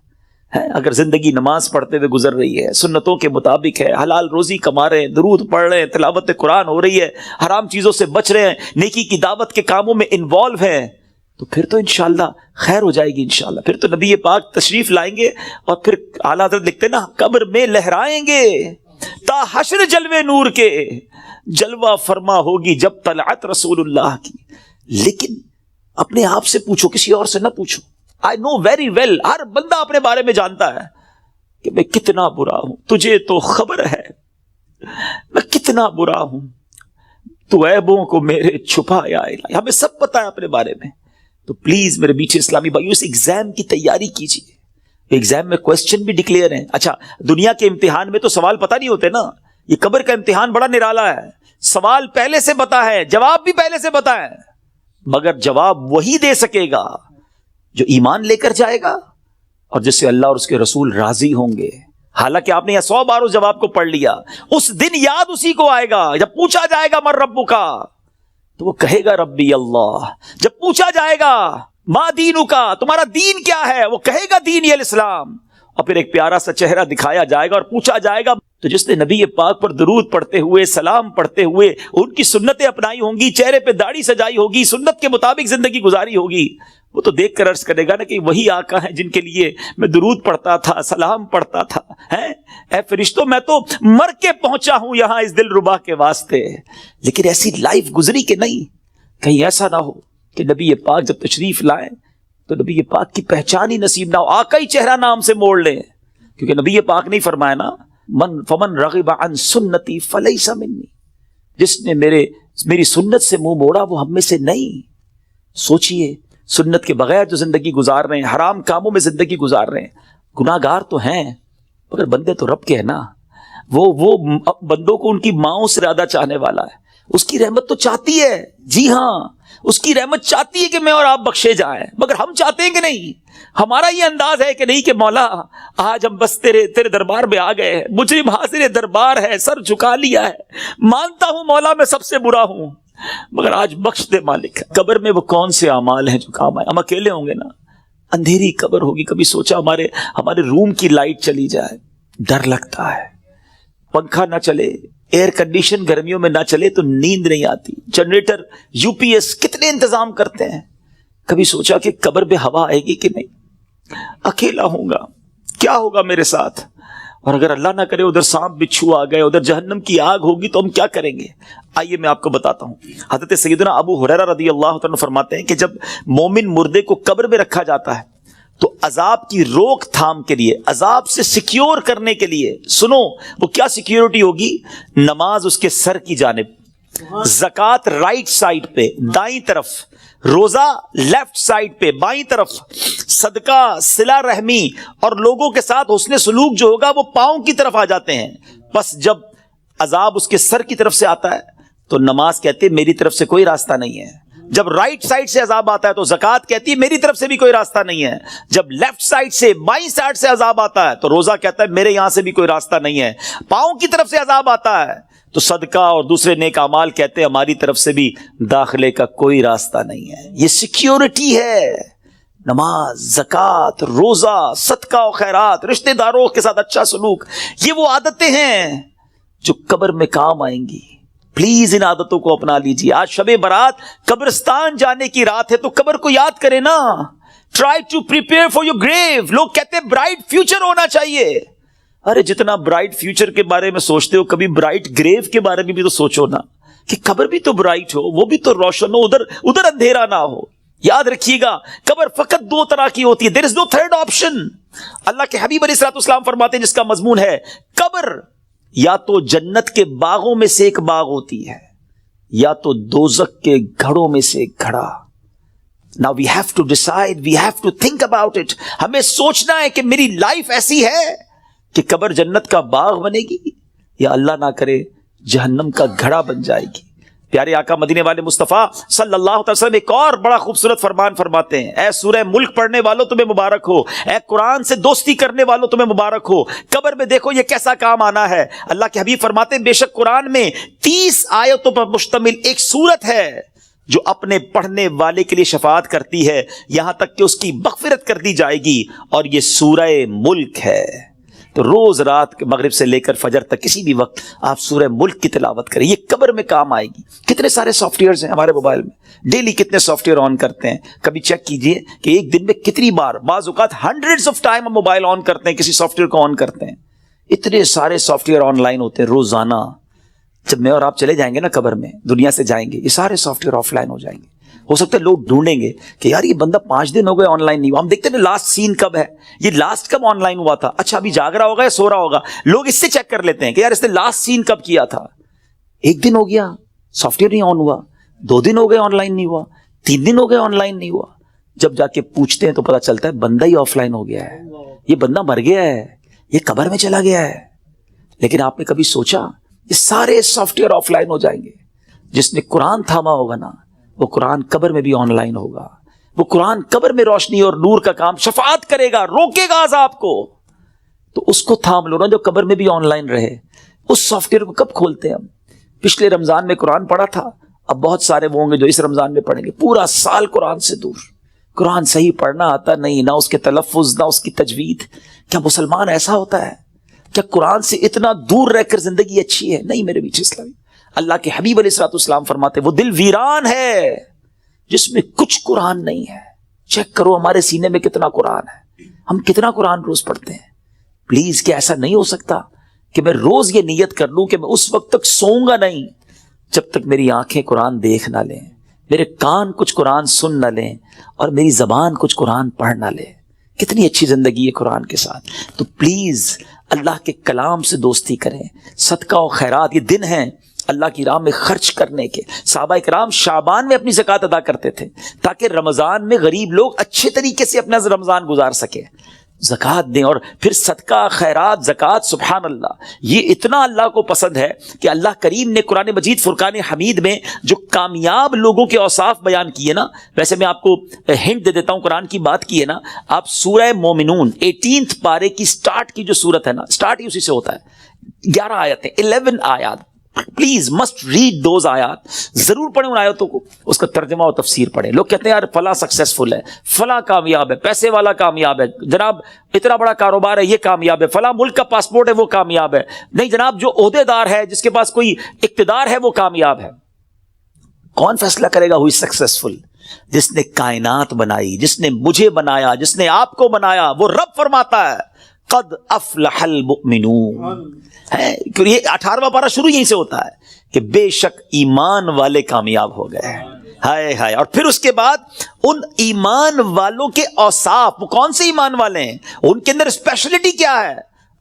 اگر زندگی نماز پڑھتے ہوئے گزر رہی ہے, سنتوں کے مطابق ہے, حلال روزی کما رہے ہیں, درود پڑھ رہے ہیں, تلاوت قرآن ہو رہی ہے, حرام چیزوں سے بچ رہے ہیں, نیکی کی دعوت کے کاموں میں انوالو ہیں, تو پھر تو انشاءاللہ خیر ہو جائے گی انشاءاللہ. پھر تو نبی پاک تشریف لائیں گے اور پھر اعلیٰ حضرت لکھتے نا, قبر میں لہرائیں گے تا حشر جلوے نور کے, جلوہ فرما ہوگی جب طلعت رسول اللہ کی. لیکن اپنے آپ سے پوچھو, کسی اور سے نہ پوچھو. I know very well, ہر بندہ اپنے بارے میں جانتا ہے کہ میں کتنا برا ہوں, تجھے تو خبر ہے میں کتنا برا ہوں, تو عیبوں کو میرے چھپایا الہی. ہمیں سب پتا ہے اپنے بارے میں. تو پلیز میرے میٹھے اسلامی بھائیو, اس ایگزام کی تیاری کیجیے. ایگزام میں کوسچن بھی ڈکلیئر ہیں. اچھا, دنیا کے امتحان میں تو سوال پتہ نہیں ہوتے نا, یہ قبر کا امتحان بڑا نرالا ہے. سوال پہلے سے پتا ہے, جواب بھی پہلے سے پتا ہے, مگر جواب وہی دے سکے گا جو ایمان لے کر جائے گا اور جس سے اللہ اور اس کے رسول راضی ہوں گے. حالانکہ آپ نے یہ 100 بار اس جواب کو پڑھ لیا, اس دن یاد اسی کو آئے گا جب پوچھا جائے گا من ربک کا, تو وہ کہے گا ربی اللہ. جب پوچھا جائے گا ما دینک کا, تمہارا دین کیا ہے, وہ کہے گا دینی الاسلام. اور پھر ایک پیارا سا چہرہ دکھایا جائے گا اور پوچھا جائے گا تو جس نے نبی پاک پر درود پڑھتے ہوئے, سلام پڑھتے ہوئے ان کی سنتیں اپنائی ہوں گی, چہرے پہ داڑھی سجائی ہوگی, سنت کے مطابق زندگی گزاری ہوگی, وہ تو دیکھ کر عرض کرے گا نا کہ وہی آقا ہیں جن کے لیے میں درود پڑھتا تھا, سلام پڑھتا تھا. اے فرشتوں, میں تو مر کے پہنچا ہوں یہاں اس دل ربا کے واسطے. لیکن ایسی لائف گزری کہ نہیں, کہیں ایسا نہ ہو کہ نبی پاک جب تشریف لائیں تو نبی پاک کی پہچان ہی نصیب نہ ہو, آقا ہی چہرہ نام سے موڑ لیں. کیونکہ نبی پاک نہیں فرمایا نا, فمن رغب عن سنتی فلیس منی, جس نے میری سنت سے منہ موڑا وہ ہم میں سے نہیں. سوچئے, سنت کے بغیر جو زندگی گزار رہے ہیں, حرام کاموں میں زندگی گزار رہے ہیں, گناہگار تو ہیں مگر بندے تو رب کے ہیں نا. وہ بندوں کو ان کی ماؤں سے زیادہ چاہنے والا ہے. اس کی رحمت تو چاہتی ہے, جی ہاں, اس کی رحمت چاہتی ہے کہ میں اور آپ بخشے جائیں, مگر ہم چاہتے ہیں کہ نہیں. ہمارا یہ انداز ہے کہ نہیں کہ مولا آج ہم بس تیرے دربار میں آ گئے ہیں, مجرم حاضر دربار ہے, سر جھکا لیا ہے, مانتا ہوں مولا میں سب سے برا ہوں, مگر آج بخش دے مالک. قبر میں وہ کون سے اعمال ہیں جو کام آئے؟ ہم اکیلے ہوں گے نا, اندھیری قبر ہوگی. کبھی سوچا ہمارے روم کی لائٹ چلی جائے, ڈر لگتا ہے. پنکھا نہ چلے, ایئر کنڈیشن گرمیوں میں نہ چلے تو نیند نہیں آتی. جنریٹر, یو پی ایس, کتنے انتظام کرتے ہیں. کبھی سوچا کہ قبر پہ ہوا آئے گی کہ نہیں, اکیلا ہوں گا, کیا ہوگا میرے ساتھ. اور اگر اللہ نہ کرے ادھر سانپ بچھو آ گئے, ادھر جہنم کی آگ ہوگی تو ہم کیا کریں گے. آئیے میں آپ کو بتاتا ہوں. حضرت سیدنا ابو ہریرہ رضی اللہ عنہ فرماتے ہیں کہ جب مومن مردے کو قبر میں رکھا جاتا ہے تو عذاب کی روک تھام کے لیے, عذاب سے سیکیور کرنے کے لیے, سنو وہ کیا سیکیورٹی ہوگی, نماز اس کے سر کی جانب, زکوٰۃ رائٹ سائڈ پہ دائیں طرف, روزہ لیفٹ سائڈ پہ بائیں طرف, صدقہ, صلہ رحمی اور لوگوں کے ساتھ حسن سلوک جو ہوگا وہ پاؤں کی طرف آ جاتے ہیں. بس جب عذاب اس کے سر کی طرف سے آتا ہے تو نماز کہتی ہے میری طرف سے کوئی راستہ نہیں ہے. جب رائٹ سائڈ سے عذاب آتا ہے تو زکوٰۃ کہتی ہے میری طرف سے بھی کوئی راستہ نہیں ہے. جب لیفٹ سائڈ سے, بائیں سائڈ سے عذاب آتا ہے تو روزہ کہتا ہے میرے یہاں سے بھی کوئی راستہ نہیں ہے. پاؤں کی طرف سے عذاب آتا ہے تو صدقہ اور دوسرے نیک اعمال کہتے ہیں ہماری طرف سے بھی داخلے کا کوئی راستہ نہیں ہے. یہ سیکیورٹی ہے. نماز, زکوٰۃ, روزہ, صدقہ و خیرات, رشتہ داروں کے ساتھ اچھا سلوک, یہ وہ عادتیں ہیں جو قبر میں کام آئیں گی. پلیز ان عادتوں کو اپنا لیجیے. آج شب برات قبرستان جانے کی رات ہے تو قبر کو یاد کریں نا. Try to prepare for your grave. لوگ کہتے ہیں برائٹ فیوچر ہونا چاہیے. ارے جتنا برائٹ فیوچر کے بارے میں سوچتے ہو کبھی برائٹ گریو کے بارے میں بھی تو سوچو نا, کہ قبر بھی تو برائٹ ہو, وہ بھی تو روشن ہو, ادھر اندھیرا نہ ہو. یاد رکھیے گا قبر فقط 2 طرح کی ہوتی ہے. دیر از نو تھرڈ آپشن. اللہ کے حبیب علیہ الصلوۃ والسلام فرماتے ہیں جس کا مضمون ہے قبر یا تو جنت کے باغوں میں سے ایک باغ ہوتی ہے یا تو دوزخ کے گھڑوں میں سے ایک گھڑا. Now we have to decide, we have to think about it. ہمیں سوچنا ہے کہ میری لائف ایسی ہے کہ قبر جنت کا باغ بنے گی یا اللہ نہ کرے جہنم کا گھڑا بن جائے گی. پیارے آقا مدینے والے مصطفیٰ صلی اللہ علیہ وسلم ایک اور بڑا خوبصورت فرمان فرماتے ہیں، اے سورہ ملک پڑھنے والوں تمہیں مبارک ہو، اے قرآن سے دوستی کرنے والوں تمہیں مبارک ہو، قبر میں دیکھو یہ کیسا کام آنا ہے۔ اللہ کے حبیب فرماتے ہیں بے شک قرآن میں 30 آیتوں پر مشتمل ایک سورت ہے جو اپنے پڑھنے والے کے لیے شفاعت کرتی ہے یہاں تک کہ اس کی مغفرت کر دی جائے گی، اور یہ سورہ ملک ہے۔ تو روز رات مغرب سے لے کر فجر تک کسی بھی وقت آپ سورہ ملک کی تلاوت کریں، یہ قبر میں کام آئے گی۔ کتنے سارے سافٹ ویئرز ہیں ہمارے موبائل میں، ڈیلی کتنے سافٹ ویئر آن کرتے ہیں، کبھی چیک کیجئے کہ ایک دن میں کتنی بار، بعض اوقات ہنڈریڈز آف ٹائم ہم موبائل آن کرتے ہیں، کسی سافٹ ویئر کو آن کرتے ہیں۔ اتنے سارے سافٹ ویئر آن لائن ہوتے ہیں روزانہ۔ جب میں اور آپ چلے جائیں گے نا قبر میں، دنیا سے جائیں گے، یہ سارے سافٹ ویئر آف لائن ہو جائیں گے۔ ہو سکتا ہے لوگ ڈھونڈیں گے کہ یار یہ بندہ 5 دن ہو گئے آن لائن نہیں ہوا، ہم دیکھتے ہیں لاسٹ سین کب ہے، یہ لاسٹ کب آن لائن ہوا تھا، اچھا ابھی جاگ رہا ہوگا یا سو رہا ہوگا، لوگ اس سے چیک کر لیتے ہیں کہ یار اس نے لاسٹ سین کب کیا تھا۔ 1 دن ہو گیا سافٹ ویئر نہیں آن ہوا، 2 دن ہو گئے آن لائن نہیں ہوا، 3 دن ہو گئے آن لائن نہیں ہوا۔ جب جا کے پوچھتے ہیں تو پتا چلتا ہے بندہ ہی آف لائن ہو گیا ہے، یہ بندہ مر گیا ہے، یہ قبر میں چلا گیا ہے۔ لیکن آپ نے کبھی سوچا یہ سارے سافٹ ویئر آف لائن ہو جائیں گے، جس نے قرآن تھاما ہوگا نا وہ قرآن قبر میں بھی آن لائن ہوگا، وہ قرآن قبر میں روشنی اور نور کا کام شفاعت کرے گا، روکے گا عذاب کو۔ تو اس کو تھام لو نا جو قبر میں بھی آن لائن رہے۔ اس سافٹ ویئر کو کب کھولتے ہیں ہم؟ پچھلے رمضان میں قرآن پڑھا تھا، اب بہت سارے وہ ہوں گے جو اس رمضان میں پڑھیں گے، پورا سال قرآن سے دور، قرآن صحیح پڑھنا آتا نہیں، نہ اس کے تلفظ نہ اس کی تجوید۔ کیا مسلمان ایسا ہوتا ہے؟ کیا قرآن سے اتنا دور رہ کر زندگی اچھی ہے؟ نہیں میرے بیچ اسلامی۔ اللہ کے حبیب علیہ الصلوۃ والسلام فرماتے وہ دل ویران ہے جس میں کچھ قرآن نہیں ہے۔ چیک کرو ہمارے سینے میں کتنا قرآن ہے، ہم کتنا قرآن روز پڑھتے ہیں۔ پلیز کیا ایسا نہیں ہو سکتا کہ میں روز یہ نیت کر لوں کہ میں اس وقت تک سوؤں گا نہیں جب تک میری آنکھیں قرآن دیکھ نہ لیں، میرے کان کچھ قرآن سن نہ لیں، اور میری زبان کچھ قرآن پڑھ نہ لے۔ کتنی اچھی زندگی ہے قرآن کے ساتھ۔ تو پلیز اللہ کے کلام سے دوستی کریں۔ صدقہ و خیرات، یہ دن ہیں اللہ کی راہ میں خرچ کرنے کے۔ صحابہ کرام شعبان میں اپنی زکوٰۃ ادا کرتے تھے تاکہ رمضان میں غریب لوگ اچھے طریقے سے اپنا رمضان گزار سکے۔ زکوٰۃ دیں، اور پھر صدقہ خیرات زکوٰۃ، سبحان اللہ، یہ اتنا اللہ کو پسند ہے کہ اللہ کریم نے قرآن مجید فرقان حمید میں جو کامیاب لوگوں کے اوصاف بیان کیے نا، ویسے میں آپ کو ہنٹ دے دیتا ہوں، قرآن کی بات کی ہے نا، آپ سورہ مومنون 18 پارے کی سٹارٹ کی جو سورت ہے نا، سٹارٹ ہی اسی سے ہوتا ہے، 11 آیتیں، 11 آیات۔ پلیز مسٹ ریڈ دوز آیات، ضرور پڑھیں ان آیتوں کو، اس کا ترجمہ اور تفسیر پڑھیں۔ لوگ کہتے ہیں یار فلاں سکسیسفل ہے، فلاں کامیاب ہے، پیسے والا کامیاب ہے، جناب اتنا بڑا کاروبار ہے یہ کامیاب ہے، فلاں ملک کا پاسپورٹ ہے وہ کامیاب ہے۔ نہیں جناب، جو عہدے دار ہے، جس کے پاس کوئی اقتدار ہے وہ کامیاب ہے۔ کون فیصلہ کرے گا ہوئی سکسیسفل؟ جس نے کائنات بنائی، جس نے مجھے بنایا، جس نے آپ کو بنایا، وہ رب فرماتا ہے قد افلح المؤمنون ہے، یہ 18واں پارہ شروع یہیں سے ہوتا ہے کہ بے شک ایمان والے کامیاب ہو گئے۔ ہائے ہائے، اور پھر اس کے بعد ان ایمان والوں کے اوصاف، وہ کون سے ایمان والے ہیں، ان کے اندر اسپیشلٹی کیا ہے،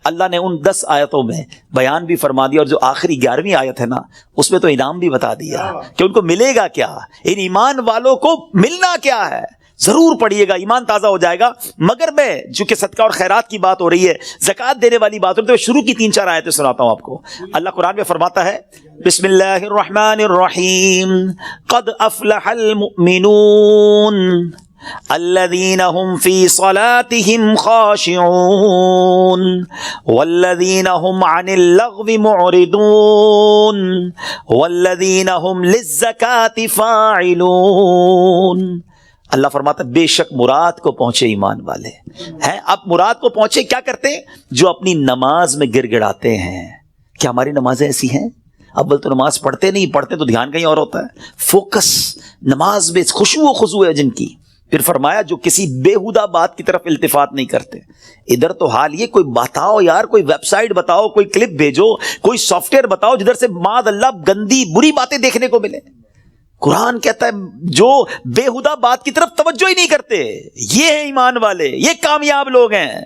اللہ نے ان 10 آیتوں میں بیان بھی فرما دیا، اور جو آخری 11ویں آیت ہے نا اس میں تو انعام بھی بتا دیا کہ ان کو ملے گا کیا، ان ایمان والوں کو ملنا کیا ہے۔ ضرور پڑھیے گا، ایمان تازہ ہو جائے گا۔ مگر میں چونکہ صدقہ اور خیرات کی بات ہو رہی ہے، زکوٰۃ دینے والی بات ہو رہی ہے، تو شروع کی 3-4 آیتیں سناتا ہوں آپ کو۔ اللہ قرآن میں فرماتا ہے بسم اللہ الرحمن الرحیم قد افلح المؤمنون الذين هم في صلاتهم خاشعون والذين هم عن اللغو معرضون والذين هم للزكاة فاعلون۔ اللہ فرماتا ہے بے شک مراد کو پہنچے ایمان والے ہیں۔ اب مراد کو پہنچے کیا کرتے ہیں؟ جو اپنی نماز میں گر گڑاتے ہیں۔ کیا ہماری نمازیں ایسی ہیں؟ اول تو نماز پڑھتے نہیں، پڑھتے تو دھیان کہیں اور ہوتا ہے، فوکس نماز میں خشوع و خضوع ہے جن کی۔ پھر فرمایا جو کسی بیہودہ بات کی طرف التفات نہیں کرتے۔ ادھر تو حال یہ، کوئی بتاؤ یار، کوئی ویب سائٹ بتاؤ، کوئی کلپ بھیجو، کوئی سافٹ ویئر بتاؤ جدھر سے معاذ اللہ گندی بری باتیں دیکھنے کو ملے۔ قرآن کہتا ہے جو بیہودہ بات کی طرف توجہ ہی نہیں کرتے یہ ہیں ایمان والے، یہ کامیاب لوگ ہیں۔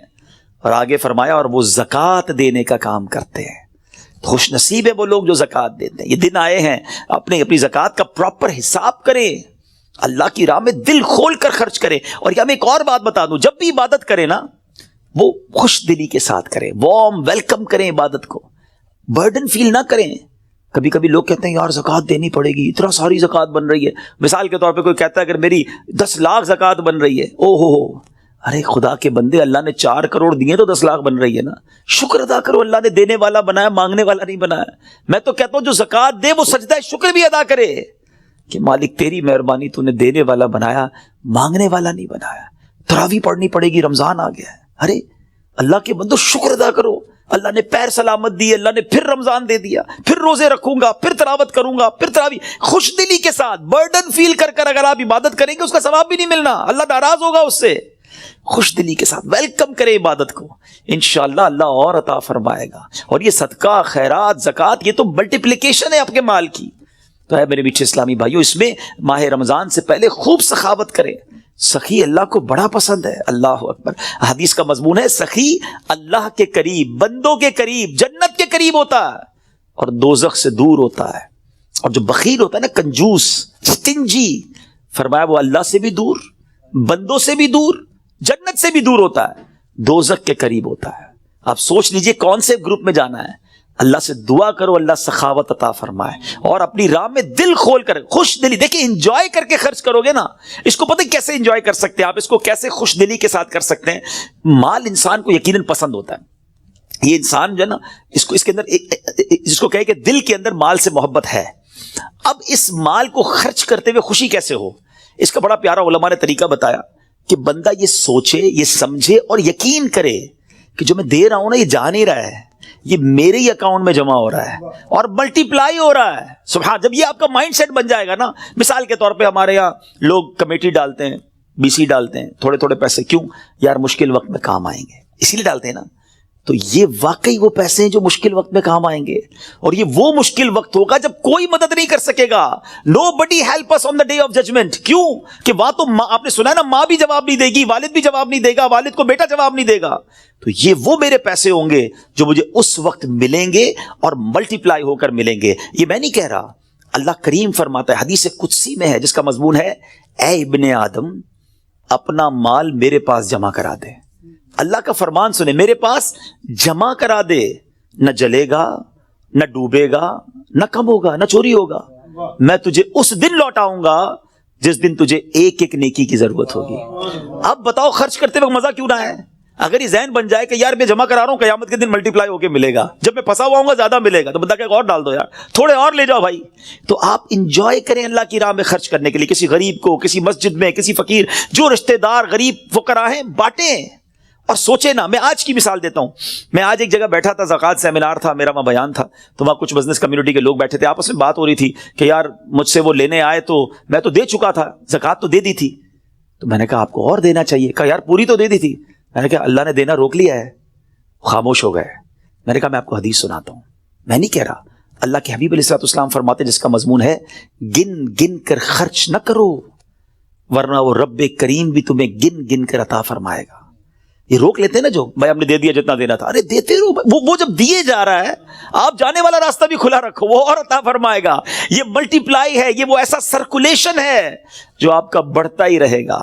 اور آگے فرمایا اور وہ زکوٰۃ دینے کا کام کرتے ہیں۔ خوش نصیب ہے وہ لوگ جو زکوٰۃ دیتے ہیں۔ یہ دن آئے ہیں اپنی زکوٰۃ کا پراپر حساب کریں، اللہ کی راہ میں دل کھول کر خرچ کریں۔ اور یہ میں ایک اور بات بتا دوں، جب بھی عبادت کریں نا وہ خوش دلی کے ساتھ کریں، وارم ویلکم کریں عبادت کو، برڈن فیل نہ کریں۔ کبھی کبھی لوگ کہتے ہیں یار زکوٰۃ دینی پڑے گی، اتنا ساری زکوٰۃ بن رہی ہے. مثال کے طور پہ کوئی کہتا ہے اگر میری 10 لاکھ زکوٰۃ بن رہی ہے، او ہو، ارے خدا کے بندے، اللہ نے 4 کروڑ دیے تو 10 لاکھ بن رہی ہے نا. شکر ادا کرو، اللہ نے دینے والا بنایا، مانگنے والا نہیں بنایا. میں تو کہتا ہوں جو زکوٰۃ دے وہ سجدہ شکر بھی ادا کرے کہ مالک تیری مہربانی، تو نے دینے والا بنایا، مانگنے والا نہیں بنایا. تراویح پڑھنی پڑے گی، رمضان آ گیا ہے. ارے اللہ کے بندو شکر ادا کرو، اللہ نے پیر سلامت دی، اللہ نے پھر رمضان دے دیا، پھر روزے رکھوں گا، پھر تلاوت کروں گا، پھر تراویح. خوش دلی کے ساتھ برڈن فیل کر کر اگر آپ عبادت کریں گے اس کا ثواب بھی نہیں ملنا، اللہ ناراض ہوگا اس سے. خوش دلی کے ساتھ ویلکم کرے عبادت کو، انشاءاللہ اللہ اور عطا فرمائے گا. اور یہ صدقہ، خیرات، زکوٰۃ، یہ تو ملٹیپلیکیشن ہے آپ کے مال کی. تو ہے میرے میٹھے اسلامی بھائیو، اس میں ماہ رمضان سے پہلے خوب سخاوت کریں. سخی اللہ کو بڑا پسند ہے. اللہ اکبر. حدیث کا مضمون ہے سخی اللہ کے قریب، بندوں کے قریب، جنت کے قریب ہوتا ہے اور دوزخ سے دور ہوتا ہے. اور جو بخیل ہوتا ہے نا، کنجوس، سٹنجی، فرمایا وہ اللہ سے بھی دور، بندوں سے بھی دور، جنت سے بھی دور ہوتا ہے، دوزخ کے قریب ہوتا ہے. آپ سوچ لیجئے کون سے گروپ میں جانا ہے. اللہ سے دعا کرو اللہ سخاوت عطا فرمائے اور اپنی راہ میں دل کھول کر، خوش دلی. دیکھیں انجوائے کر کے خرچ کرو گے نا، اس کو پتہ کیسے انجوائے کر سکتے ہیں آپ، اس کو کیسے خوش دلی کے ساتھ کر سکتے ہیں. مال انسان کو یقیناً پسند ہوتا ہے. یہ انسان جو ہے نا، اس کے اندر جس کو کہے کہ دل کے اندر مال سے محبت ہے. اب اس مال کو خرچ کرتے ہوئے خوشی کیسے ہو، اس کا بڑا پیارا علماء نے طریقہ بتایا کہ بندہ یہ سوچے، یہ سمجھے اور یقین کرے کہ جو میں دے رہا ہوں نا، یہ جا نہیں رہا ہے، یہ میرے ہی اکاؤنٹ میں جمع ہو رہا ہے اور ملٹی پلائی ہو رہا ہے. سبحان. جب یہ آپ کا مائنڈ سیٹ بن جائے گا نا، مثال کے طور پہ ہمارے یہاں لوگ کمیٹی ڈالتے ہیں، BC ڈالتے ہیں، تھوڑے تھوڑے پیسے. کیوں یار؟ مشکل وقت میں کام آئیں گے، اسی لیے ڈالتے ہیں نا. تو یہ واقعی وہ پیسے ہیں جو مشکل وقت میں کام آئیں گے، اور یہ وہ مشکل وقت ہوگا جب کوئی مدد نہیں کر سکے گا. Nobody help us on the day of judgment. کیوں کہ وہاں تو آپ نے سنا ہے نا، ماں بھی جواب نہیں دے گی، والد بھی جواب نہیں دے گا، والد کو بیٹا جواب نہیں دے گا. تو یہ وہ میرے پیسے ہوں گے جو مجھے اس وقت ملیں گے اور ملٹی پلائی ہو کر ملیں گے. یہ میں نہیں کہہ رہا، اللہ کریم فرماتا ہے، حدیث قدسی میں ہے جس کا مضمون ہے اے ابن آدم اپنا مال میرے پاس جمع کرا دے. اللہ کا فرمان سنے، میرے پاس جمع کرا دے، نہ جلے گا، نہ ڈوبے گا، نہ کم ہوگا، نہ چوری ہوگا. میں تجھے اس دن لوٹاؤں گا جس دن تجھے ایک ایک نیکی کی ضرورت ہوگی. اب بتاؤ خرچ کرتے وقت مزہ کیوں نہ ہے؟ اگر یہ ذہن بن جائے کہ یار میں جمع کرا رہا ہوں، قیامت کے دن ملٹی پلائی ہو کے ملے گا، جب میں پھنسا ہوا ہوں گا زیادہ ملے گا، تو بندہ کہ اور ڈال دو یار، تھوڑے اور لے جاؤ بھائی. تو آپ انجوائے کریں اللہ کی راہ میں خرچ کرنے کے لیے. کسی غریب کو، کسی مسجد میں، کسی فقیر، جو رشتہ دار غریب فقراء ہیں، بانٹیں. اور سوچے نا، میں آج کی مثال دیتا ہوں. میں آج ایک جگہ بیٹھا تھا، زکوٰۃ سیمینار تھا میرا، وہاں بیان تھا، تو وہاں کچھ بزنس کمیونٹی کے لوگ بیٹھے تھے، آپس میں بات ہو رہی تھی کہ یار مجھ سے وہ لینے آئے تو میں تو دے چکا تھا، زکوٰۃ تو دے دی تھی. تو میں نے کہا آپ کو اور دینا چاہیے. کہا یار پوری تو دے دی تھی. میں نے کہا اللہ نے دینا روک لیا ہے. خاموش ہو گئے. میں نے کہا میں آپ کو حدیث سناتا ہوں، میں نہیں کہہ رہا. اللہ کے حبیب علیہ السلام فرماتے جس کا مضمون ہے گن گن کر خرچ نہ کرو ورنہ وہ رب کریم بھی تمہیں گن گن کر عطا فرمائے گا. یہ روک لیتے ہیں نا جو بھائی ہم نے دے دیا جتنا دینا تھا، ارے دیتے رہو. وہ جب دیے جا رہا ہے، آپ جانے والا راستہ بھی کھلا رکھو، وہ اور عطا فرمائے گا. یہ ملٹی پلائی ہے، یہ وہ ایسا سرکولیشن ہے جو آپ کا بڑھتا ہی رہے گا.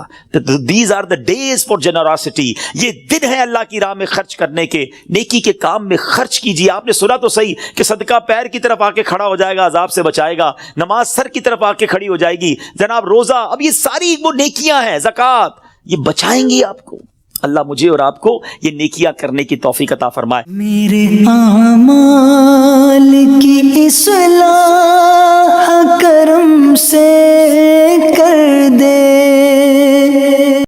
These are the days for generosity. یہ دن ہے اللہ کی راہ میں خرچ کرنے کے، نیکی کے کام میں خرچ کیجیے. آپ نے سنا تو صحیح کہ صدقہ پیر کی طرف آ کے کھڑا ہو جائے گا، عذاب سے بچائے گا. نماز سر کی طرف آ کے کھڑی ہو جائے گی. جناب روزہ، اب یہ ساری وہ نیکیاں ہیں، زکوٰۃ، یہ بچائیں گی آپ کو. اللہ مجھے اور آپ کو یہ نیکیاں کرنے کی توفیق عطا فرمائے. میرے اعمال کی اصلاح